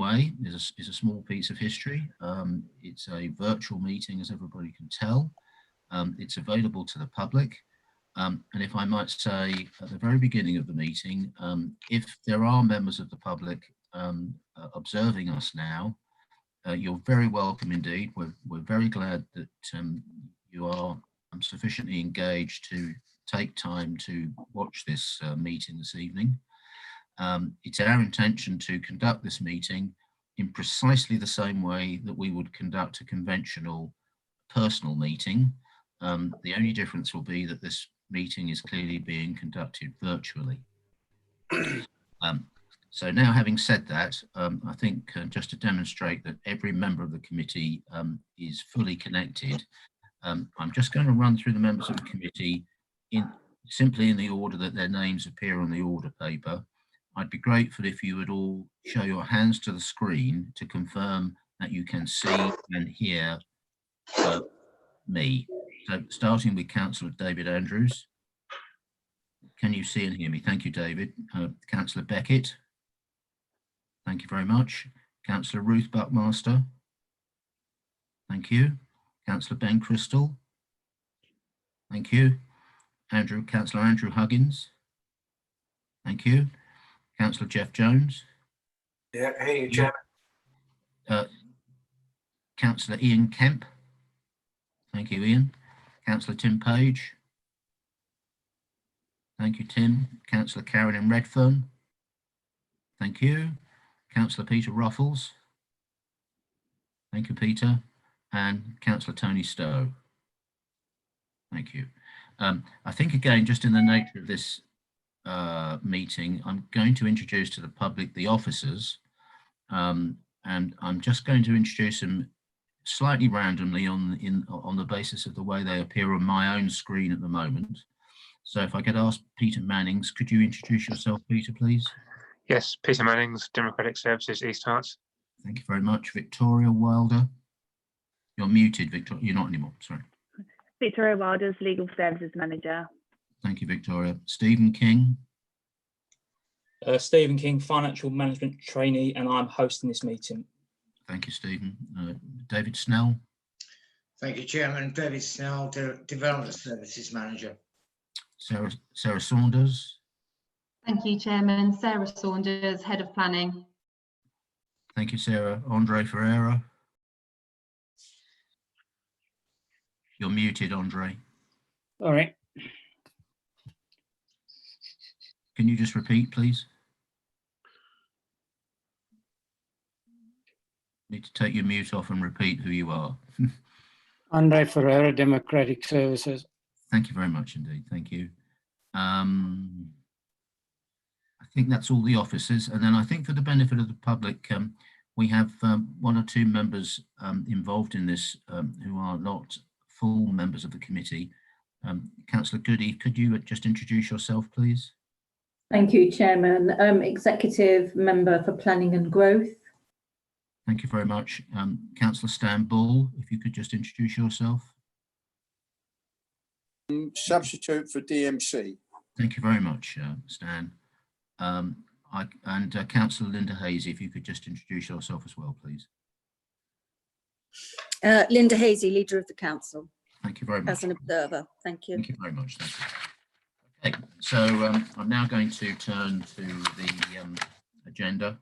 way is a small piece of history. It's a virtual meeting, as everybody can tell. It's available to the public. And if I might say at the very beginning of the meeting, if there are members of the public observing us now, you're very welcome indeed. We're very glad that you are sufficiently engaged to take time to watch this meeting this evening. It's our intention to conduct this meeting in precisely the same way that we would conduct a conventional personal meeting. The only difference will be that this meeting is clearly being conducted virtually. So now, having said that, I think just to demonstrate that every member of the committee is fully connected, I'm just going to run through the members of the committee simply in the order that their names appear on the order paper. I'd be grateful if you would all show your hands to the screen to confirm that you can see and hear me. So starting with Councillor David Andrews. Can you see and hear me? Thank you, David. Councillor Beckett. Thank you very much. Councillor Ruth Buckmaster. Thank you. Councillor Ben Crystal. Thank you. Councillor Andrew Huggins. Thank you. Councillor Jeff Jones. Yeah, hey, Chairman. Councillor Ian Kemp. Thank you, Ian. Councillor Tim Page. Thank you, Tim. Councillor Carolyn Redfern. Thank you. Councillor Peter Ruffles. Thank you, Peter. And Councillor Tony Stowe. Thank you. I think, again, just in the nature of this meeting, I'm going to introduce to the public the officers, and I'm just going to introduce them slightly randomly on the basis of the way they appear on my own screen at the moment. So if I could ask Peter Mannings, could you introduce yourself, Peter, please? Yes, Peter Mannings, Democratic Services, East Hearts. Thank you very much. Victoria Wilder. You're muted, Victoria. You're not anymore, sorry. Victoria Wilder's Legal Services Manager. Thank you, Victoria. Stephen King. Stephen King, Financial Management Trainee, and I'm hosting this meeting. Thank you, Stephen. David Snell. Thank you, Chairman. David Snell, Development Services Manager. Sarah Saunders. Thank you, Chairman. Sarah Saunders, Head of Planning. Thank you, Sarah. Andre Ferreira. You're muted, Andre. All right. Can you just repeat, please? Need to take your mute off and repeat who you are. Andre Ferreira, Democratic Services. Thank you very much indeed. Thank you. I think that's all the officers. And then I think for the benefit of the public, we have one or two members involved in this who are not full members of the committee. Councillor Goody, could you just introduce yourself, please? Thank you, Chairman. Executive Member for Planning and Growth. Thank you very much. Councillor Stan Bull, if you could just introduce yourself. Substitute for DMC. Thank you very much, Stan. And Councillor Linda Hazy, if you could just introduce yourself as well, please. Linda Hazy, Leader of the Council. Thank you very much. As an observer. Thank you. Thank you very much. Thank you. Okay, so I'm now going to turn to the agenda.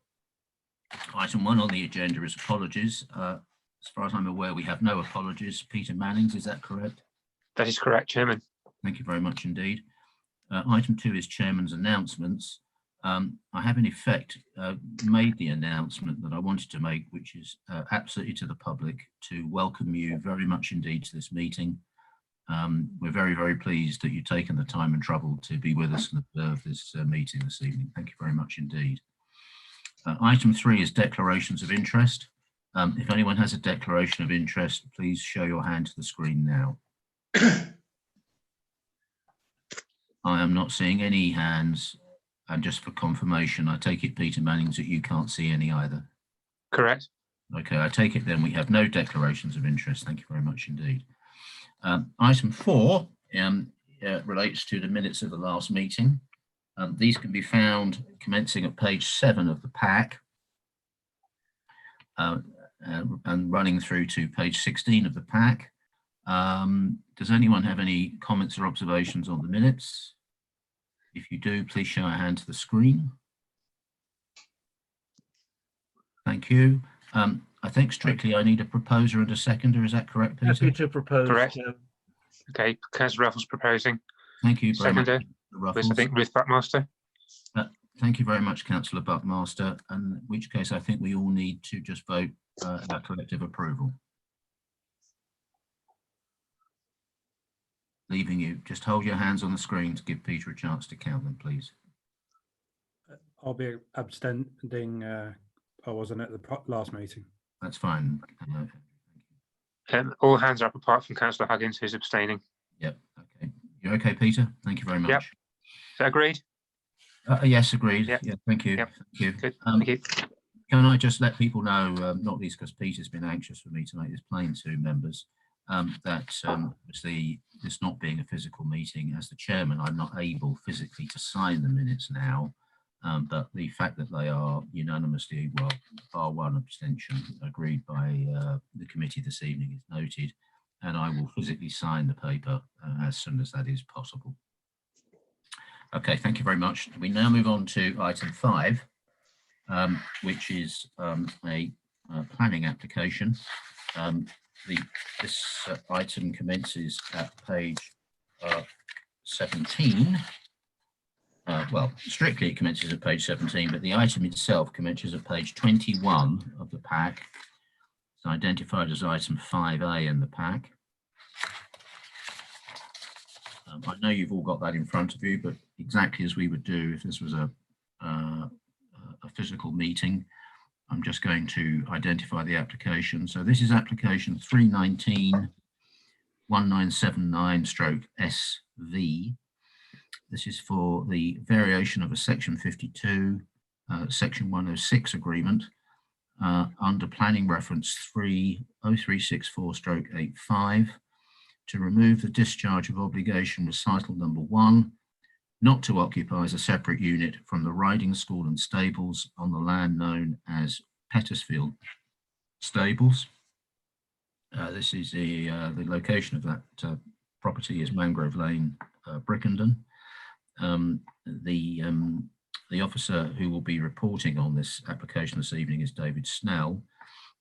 Item 1 on the agenda is apologies. As far as I'm aware, we have no apologies. Peter Mannings, is that correct? That is correct, Chairman. Thank you very much indeed. Item 2 is Chairman's announcements. I have in effect made the announcement that I wanted to make, which is absolutely to the public, to welcome you very much indeed to this meeting. We're very, very pleased that you've taken the time and trouble to be with us and observe this meeting this evening. Thank you very much indeed. Item 3 is declarations of interest. If anyone has a declaration of interest, please show your hand to the screen now. I am not seeing any hands, and just for confirmation, I take it, Peter Mannings, that you can't see any either. Correct. Okay, I take it then we have no declarations of interest. Thank you very much indeed. Item 4 relates to the minutes of the last meeting. These can be found commencing at page 7 of the pack. and running through to page 16 of the pack. Does anyone have any comments or observations on the minutes? If you do, please show a hand to the screen. Thank you. I think strictly I need a proposer and a seconder. Is that correct, Peter? Happy to propose. Correct. Okay, Councillor Ruffles proposing. Thank you very much, Seconder, Ruffles. I think Ruth Buckmaster. Thank you very much, Councillor Buckmaster, in which case I think we all need to just vote our collective approval. Leaving you, just hold your hands on the screen to give Peter a chance to count them, please. I'll be abstaining. I wasn't at the last meeting. That's fine. All hands are up apart from Councillor Huggins, who's abstaining. Yep. Okay. You're okay, Peter? Thank you very much. Yep. Is that agreed? Yes, agreed. Yep. Yeah, thank you. Yep. Thank you. Good. Thank you. Can I just let people know, not least because Peter's been anxious for me to make this plain to members, that obviously this not being a physical meeting, as the chairman, I'm not able physically to sign the minutes now, but the fact that they are unanimously, well, bar one abstention, agreed by the committee this evening is noted, and I will physically sign the paper as soon as that is possible. Okay, thank you very much. We now move on to item 5, which is a planning application. This item commences at page 17. Well, strictly it commences at page 17, but the item itself commences at page 21 of the pack. It's identified as item 5A in the pack. I know you've all got that in front of you, but exactly as we would do if this was a physical meeting, I'm just going to identify the application. So this is application 319-1979/SV. This is for the variation of a section 52, section 106 agreement under planning reference 30364/85 to remove the discharge of obligation recital number 1, not to occupy as a separate unit from the riding school and stables on the land known as Pettersfield Stables. This is the location of that property is Mangrove Lane, Brickenden. The officer who will be reporting on this application this evening is David Snell.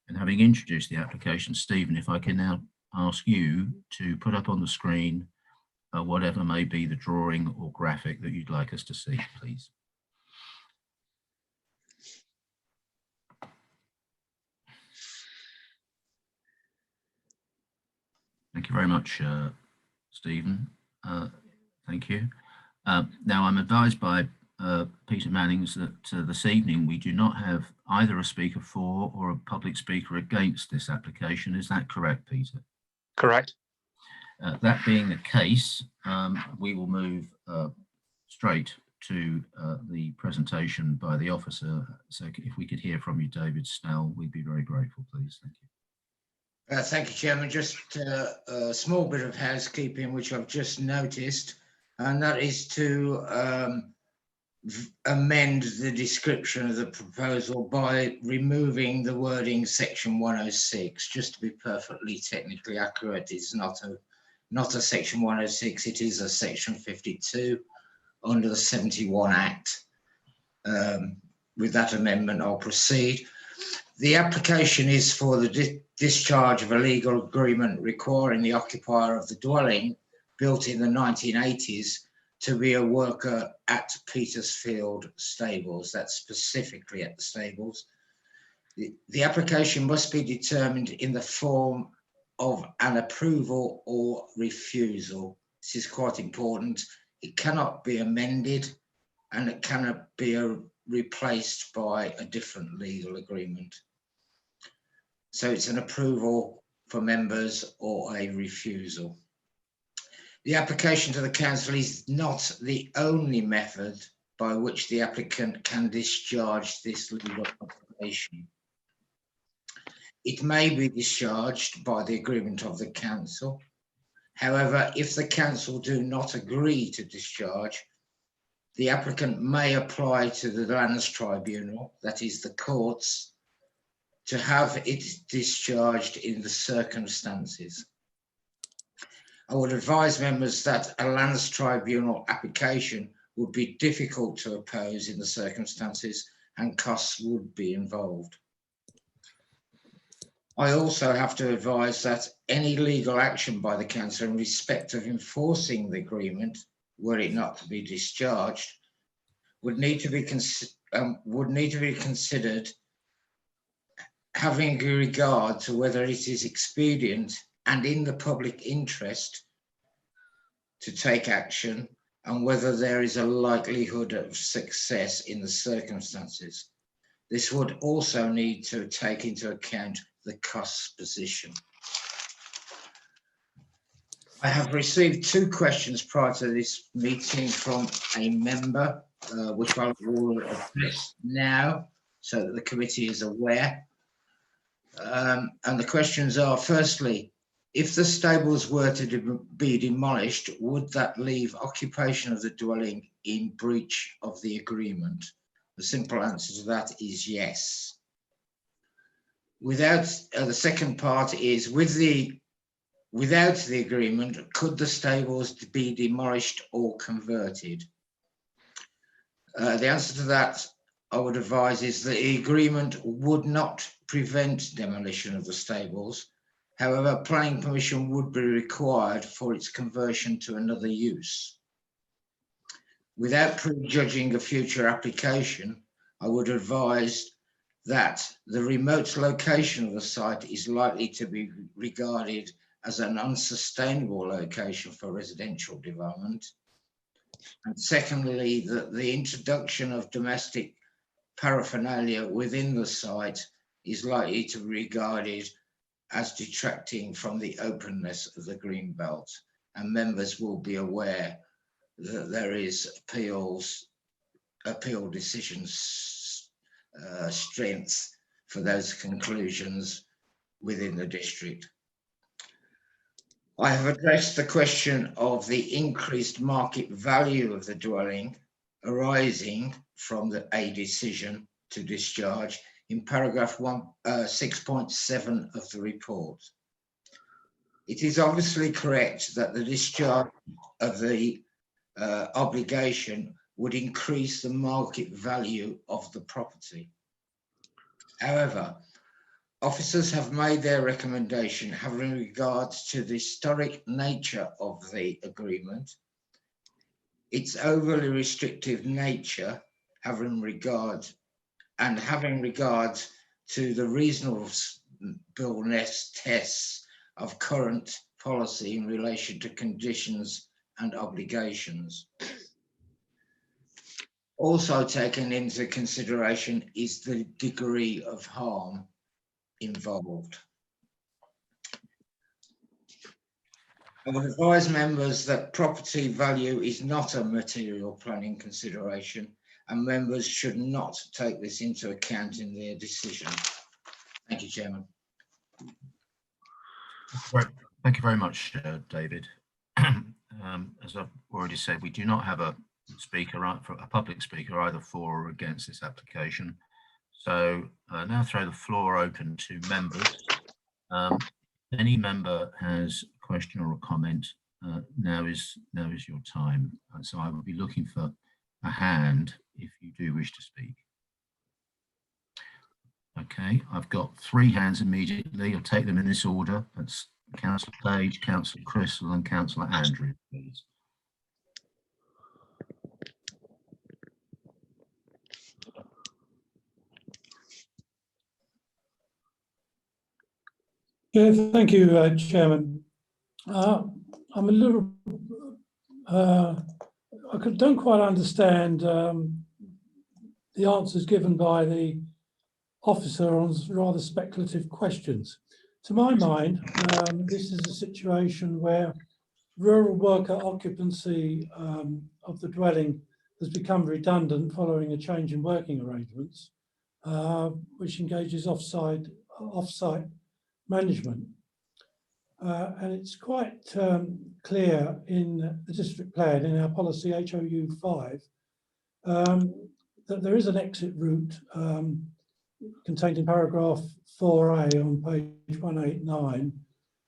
And having introduced the application, Stephen, if I can now ask you to put up on the screen whatever may be the drawing or graphic that you'd like us to see, please. Thank you very much, Stephen. Thank you. Now, I'm advised by Peter Mannings that this evening we do not have either a speaker for or a public speaker against this application. Is that correct, Peter? Correct. That being the case, we will move straight to the presentation by the officer. So if we could hear from you, David Snell, we'd be very grateful, please. Thank you. Thank you, Chairman. Just a small bit of housekeeping, which I've just noticed, and that is to amend the description of the proposal by removing the wording section 106, just to be perfectly technically accurate. It's not a section 106, it is a section 52 under the 71 Act. With that amendment, I'll proceed. The application is for the discharge of a legal agreement requiring the occupier of the dwelling built in the 1980s to be a worker at Petersfield Stables. That's specifically at the stables. The application must be determined in the form of an approval or refusal. This is quite important. It cannot be amended and it cannot be replaced by a different legal agreement. So it's an approval for members or a refusal. The application to the council is not the only method by which the applicant can discharge this legal obligation. It may be discharged by the agreement of the council. However, if the council do not agree to discharge, the applicant may apply to the Lands Tribunal, that is the courts, to have it discharged in the circumstances. I would advise members that a Lands Tribunal application would be difficult to oppose in the circumstances and costs would be involved. I also have to advise that any legal action by the council in respect of enforcing the agreement, were it not to be discharged, would need to be considered having regard to whether it is expedient and in the public interest to take action, and whether there is a likelihood of success in the circumstances. This would also need to take into account the costs position. I have received 2 questions prior to this meeting from a member, which I will address now so that the committee is aware. And the questions are, firstly, if the stables were to be demolished, would that leave occupation of the dwelling in breach of the agreement? The simple answer to that is yes. Without the second part is, without the agreement, could the stables be demolished or converted? The answer to that, I would advise, is that the agreement would not prevent demolition of the stables. However, planning permission would be required for its conversion to another use. Without prejudging a future application, I would advise that the remote location of the site is likely to be regarded as an unsustainable location for residential development. And secondly, that the introduction of domestic paraphernalia within the site is likely to be regarded as detracting from the openness of the green belt, and members will be aware that there is appeal decisions strength for those conclusions within the district. I have addressed the question of the increased market value of the dwelling arising from a decision to discharge in paragraph 6.7 of the report. It is obviously correct that the discharge of the obligation would increase the market value of the property. However, officers have made their recommendation having regards to the historic nature of the agreement, its overly restrictive nature, having regard to the reasonableness tests of current policy in relation to conditions and obligations. Also taken into consideration is the degree of harm involved. I would advise members that property value is not a material planning consideration, and members should not take this into account in their decision. Thank you, Chairman. Thank you very much, David. As I've already said, we do not have a public speaker either for or against this application. So now throw the floor open to members. Any member has a question or a comment, now is your time. So I will be looking for a hand if you do wish to speak. Okay, I've got 3 hands immediately. I'll take them in this order. That's Councillor Page, Councillor Crystal and Councillor Andrew, please. Yeah, thank you, Chairman. I'm a little, I don't quite understand the answers given by the officer on rather speculative questions. To my mind, this is a situation where rural worker occupancy of the dwelling has become redundant following a change in working arrangements, which engages off-site management. And it's quite clear in the district plan, in our policy HOU 5, that there is an exit route contained in paragraph 4A on page 189,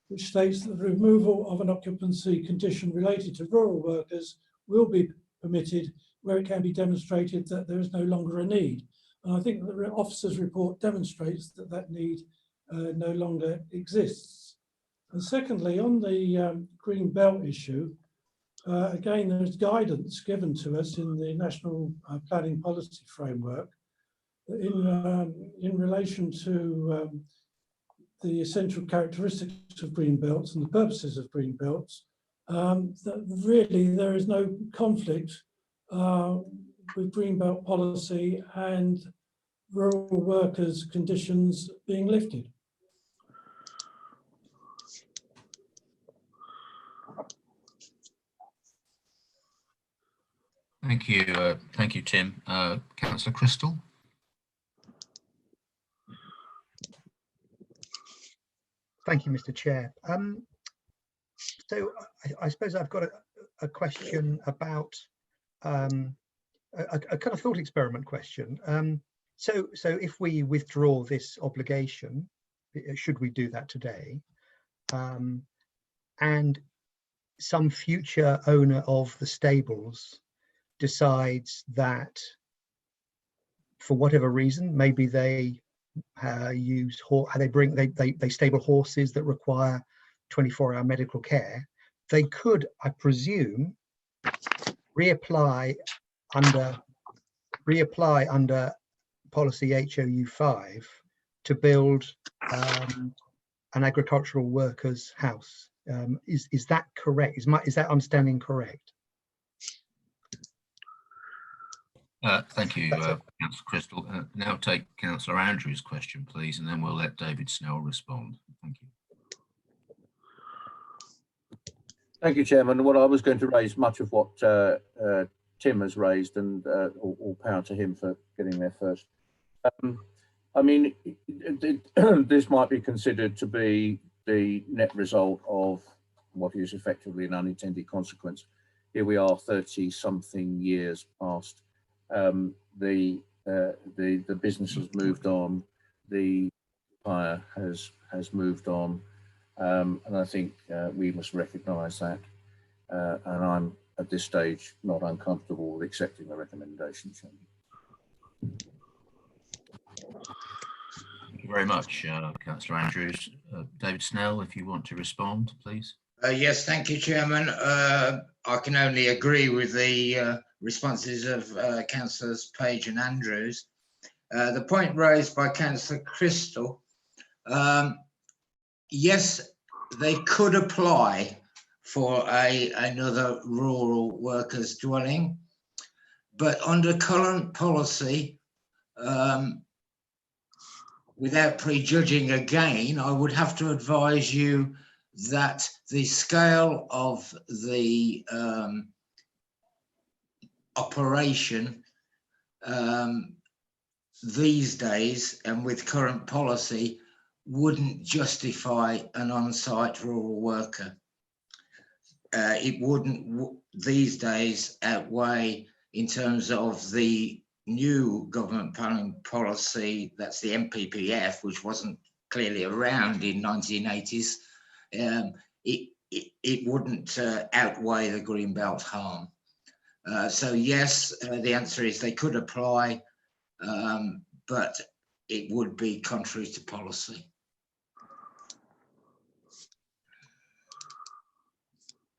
which states that the removal of an occupancy condition related to rural workers will be permitted where it can be demonstrated that there is no longer a need. And I think the officer's report demonstrates that that need no longer exists. And secondly, on the green belt issue, again, there's guidance given to us in the National Planning Policy Framework in relation to the essential characteristics of green belts and the purposes of green belts, that really there is no conflict with green belt policy and rural workers' conditions being lifted. Thank you, Tim. Councillor Crystal. Thank you, Mr. Chair. So I suppose I've got a question about a kind of thought experiment question. So if we withdraw this obligation, should we do that today? And some future owner of the stables decides that, for whatever reason, maybe they they stable horses that require 24-hour medical care, they could, I presume, reapply under policy HOU5 to build an agricultural workers' house. Is that correct? Is that understanding correct? Thank you, Councillor Crystal. Now take Councillor Andrews' question, please, and then we'll let David Snell respond. Thank you. Thank you, Chairman. Well, I was going to raise much of what Tim has raised, and all power to him for getting there first. I mean, this might be considered to be the net result of what is effectively an unintended consequence. Here we are 30-something years past. The business has moved on, the empire has moved on, and I think we must recognise that. And I'm at this stage not uncomfortable with accepting the recommendation. Thank you very much, Councillor Andrews. David Snell, if you want to respond, please. Yes, thank you, Chairman. I can only agree with the responses of Councillors Page and Andrews. The point raised by Councillor Crystal, yes, they could apply for another rural workers dwelling, but under current policy, without prejudging again, I would have to advise you that the scale of the operation these days and with current policy wouldn't justify an on-site rural worker. It wouldn't these days outweigh, in terms of the new government planning policy, that's the MPPF, which wasn't clearly around in 1980s, it wouldn't outweigh the greenbelt harm. So yes, the answer is they could apply, but it would be contrary to policy.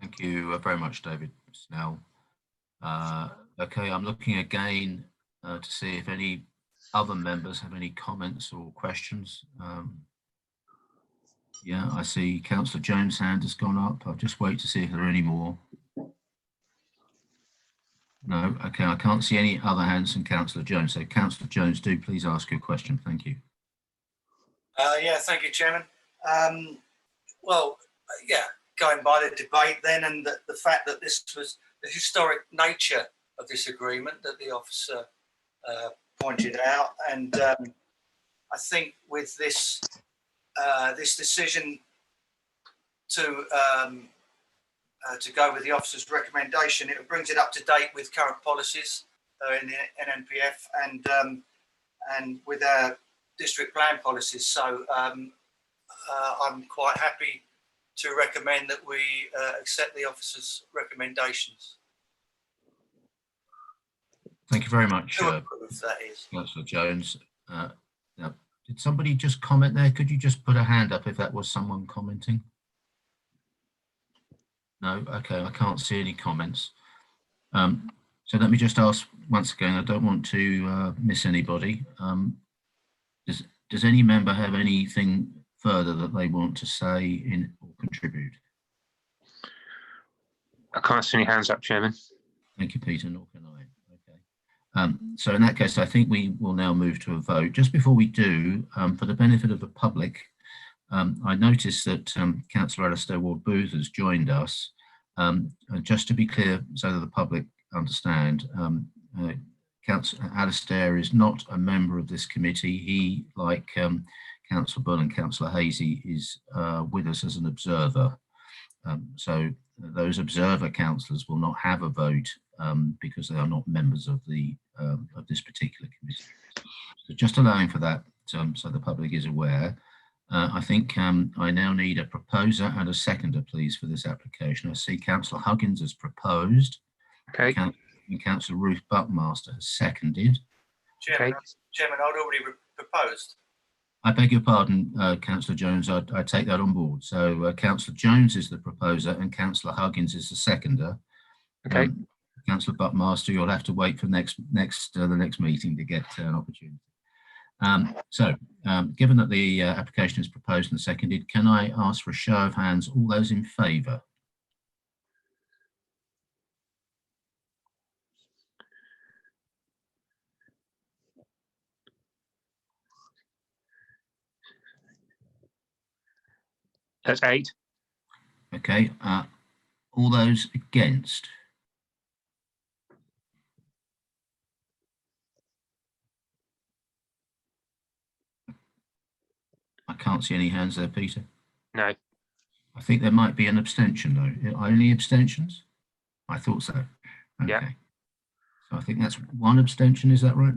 Thank you very much, David Snell. Okay, I'm looking again to see if any other members have any comments or questions. Yeah, I see Councillor Jones' hand has gone up. I'll just wait to see if there are any more. No, okay, I can't see any other hands from Councillor Jones. So Councillor Jones, do please ask your question. Thank you. Yeah, thank you, Chairman. Well, yeah, going by the debate then, and the fact that this was the historic nature of this agreement that the officer pointed out, and I think with this this decision to go with the officer's recommendation, it brings it up to date with current policies in the NNPF and with our district plan policies. So I'm quite happy to recommend that we accept the officer's recommendations. Thank you very much, To approve, that is. Councillor Jones. Now, did somebody just comment there? Could you just put a hand up if that was someone commenting? No? Okay, I can't see any comments. So let me just ask once again, I don't want to miss anybody. Does any member have anything further that they want to say in or contribute? I can't see any hands up, Chairman. Thank you, Peter, nor can I. Okay. So in that case, I think we will now move to a vote. Just before we do, for the benefit of the public, I noticed that Councillor Alistair Ward-Booth has joined us. Just to be clear, so that the public understand, Councillor Alistair is not a member of this committee. He, like Councillor Bull and Councillor Hazy, is with us as an observer. So those observer councillors will not have a vote because they are not members of the of this particular committee. So just allowing for that, so the public is aware. I think I now need a proposer and a seconder, please, for this application. I see Councillor Huggins has proposed. Okay. And Councillor Ruth Buckmaster has seconded. Chairman, Chairman, I'd already proposed. I beg your pardon, Councillor Jones, I take that on board. So Councillor Jones is the proposer and Councillor Huggins is the seconder. Okay. Councillor Buckmaster, you'll have to wait for the next meeting to get an opportunity. Given that the application is proposed and seconded, can I ask for a show of hands, all those in favour? That's 8. Okay, all those against? I can't see any hands there, Peter. No. I think there might be an abstention though. Are any abstentions? I thought so. Okay. Yeah. So I think that's one abstention, is that right?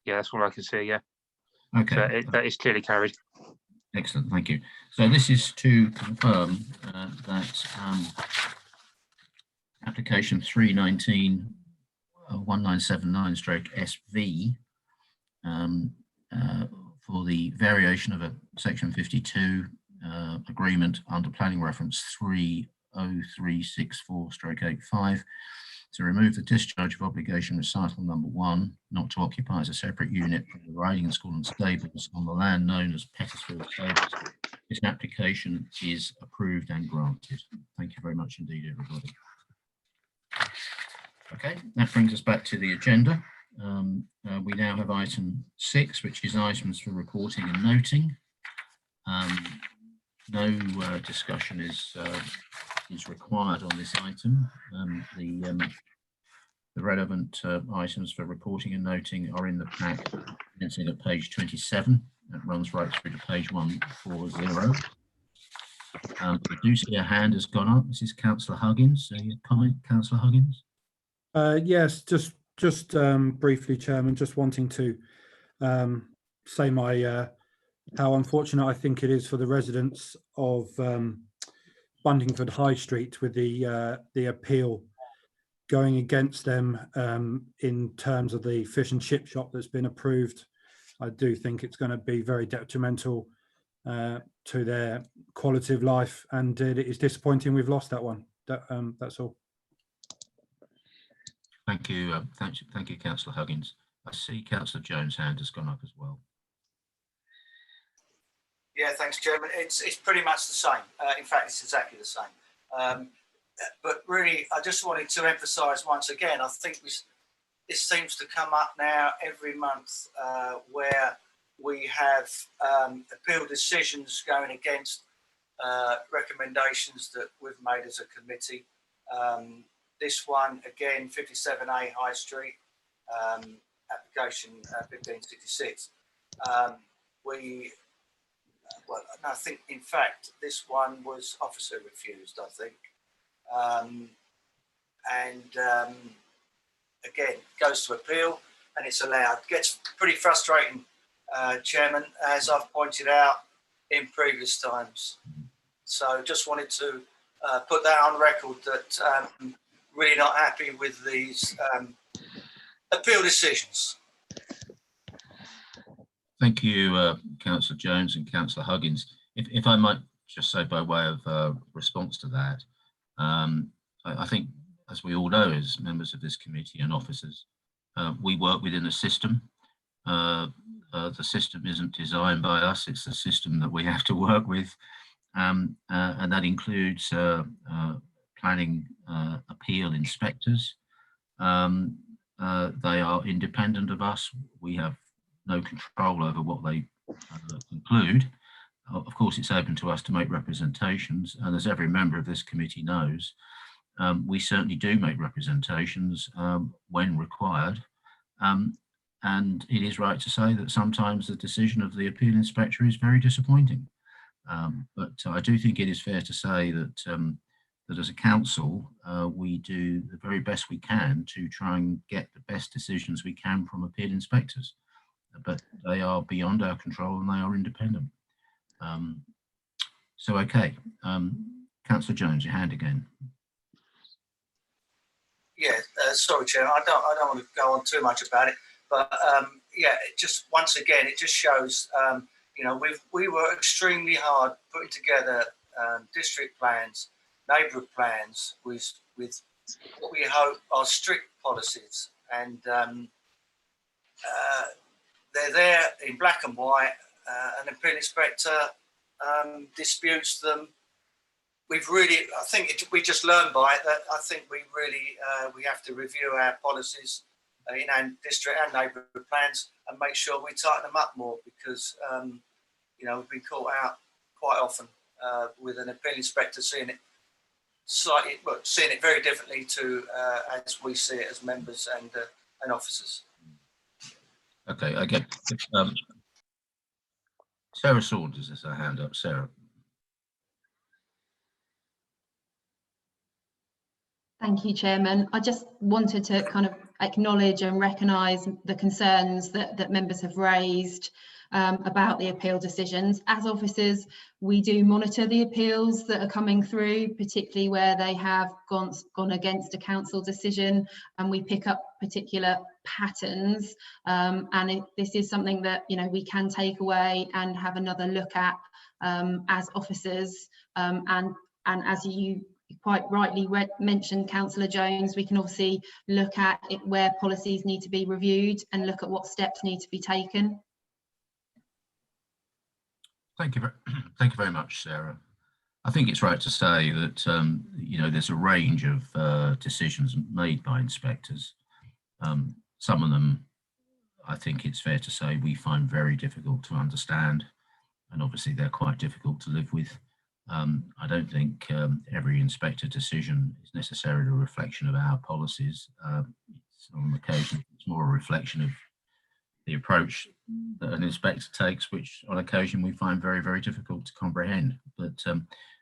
Yeah, that's all I can see, yeah. Okay. So that is clearly carried. Excellent, thank you. So this is to confirm that application 319 1979/SV for the variation of a section 52 agreement under planning reference 30364/85 to remove the discharge of obligation recital number 1 not to occupy as a separate unit from the riding school and stables on the land known as Pettisfield Stables. This application is approved and granted. Thank you very much indeed, everybody. Okay, that brings us back to the agenda. We now have item 6, which is items for reporting and noting. No discussion is required on this item. The relevant items for reporting and noting are in the pack, commencing at page 27. That runs right through to page 140. I do see a hand has gone up. This is Councillor Huggins. Your comment, Councillor Huggins? Yes, just briefly, Chairman, just wanting to say my how unfortunate I think it is for the residents of Buntingford High Street with the appeal going against them in terms of the fish and chip shop that's been approved. I do think it's going to be very detrimental to their quality of life, and it is disappointing we've lost that one. That's all. Thank you, thank you, Councillor Huggins. I see Councillor Jones' hand has gone up as well. Yeah, thanks, Chairman. It's pretty much the same. In fact, it's exactly the same. But really, I just wanted to emphasise once again, I think this seems to come up now every month where we have appeal decisions going against recommendations that we've made as a committee. This one, again, 57A High Street, application 1566. Well, I think, in fact, this one was officer refused, I think. Again, goes to appeal and it's allowed. Gets pretty frustrating Chairman, as I've pointed out in previous times. So just wanted to put that on record that really not happy with these appeal decisions. Thank you, Councillor Jones and Councillor Huggins. If I might just say by way of response to that, I think, as we all know, as members of this committee and officers, we work within a system. The system isn't designed by us, it's the system that we have to work with. And that includes planning appeal inspectors. They are independent of us. We have no control over what they conclude. Of course, it's open to us to make representations, and as every member of this committee knows, we certainly do make representations when required. And it is right to say that sometimes the decision of the appeal inspector is very disappointing. But I do think it is fair to say that that as a council, we do the very best we can to try and get the best decisions we can from appeal inspectors. But they are beyond our control and they are independent. So, okay, Councillor Jones, your hand again. Yeah, sorry, Chair. I don't want to go on too much about it, but yeah, it just once again it just shows. You know, we were extremely hard putting together district plans, neighbourhood plans with what we hope are strict policies, and they're there in black and white. An appeal inspector disputes them. We've really, I think we just learned by it that I think we really we have to review our policies in our district and neighbourhood plans and make sure we tighten them up more, because you know, we've been caught out quite often with an appeal inspector seeing it slightly, well, seeing it very differently to as we see it as members and officers. Okay, okay. Sarah Saunders has her hand up. Sarah. Thank you, Chairman. I just wanted to kind of acknowledge and recognise the concerns that members have raised about the appeal decisions. As officers, we do monitor the appeals that are coming through, particularly where they have gone against a council decision, and we pick up particular patterns. This is something that, you know, we can take away and have another look at as officers. And as you quite rightly mentioned, Councillor Jones, we can obviously look at it where policies need to be reviewed and look at what steps need to be taken. Thank you very much, Sarah. I think it's right to say that you know, there's a range of decisions made by inspectors. Some of them, I think it's fair to say, we find very difficult to understand, and obviously they're quite difficult to live with. I don't think every inspector decision is necessarily a reflection of our policies. On occasion, it's more a reflection of the approach that an inspector takes, which on occasion we find very, very difficult to comprehend. But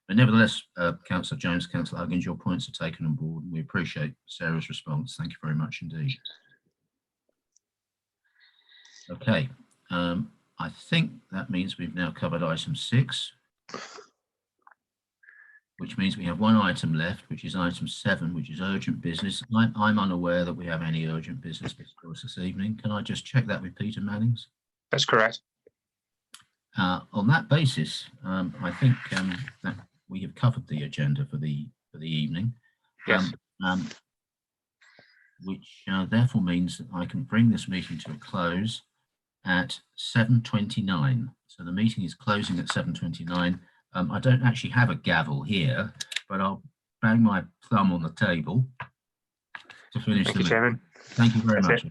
nevertheless, Councillor Jones, Councillor Huggins, your points are taken on board, and we appreciate Sarah's response. Thank you very much indeed. Okay, I think that means we've now covered item 6. Which means we have one item left, which is item 7, which is urgent business. I'm unaware that we have any urgent business before us this evening. Can I just check that with Peter Mannings? That's correct. On that basis, I think that we have covered the agenda for the evening. Yes. Which therefore means that I can bring this meeting to a close at 7:29. So the meeting is closing at 7:29. I don't actually have a gavel here, but I'll bang my thumb on the table to finish the meeting. Thank you, Chairman. Thank you very much.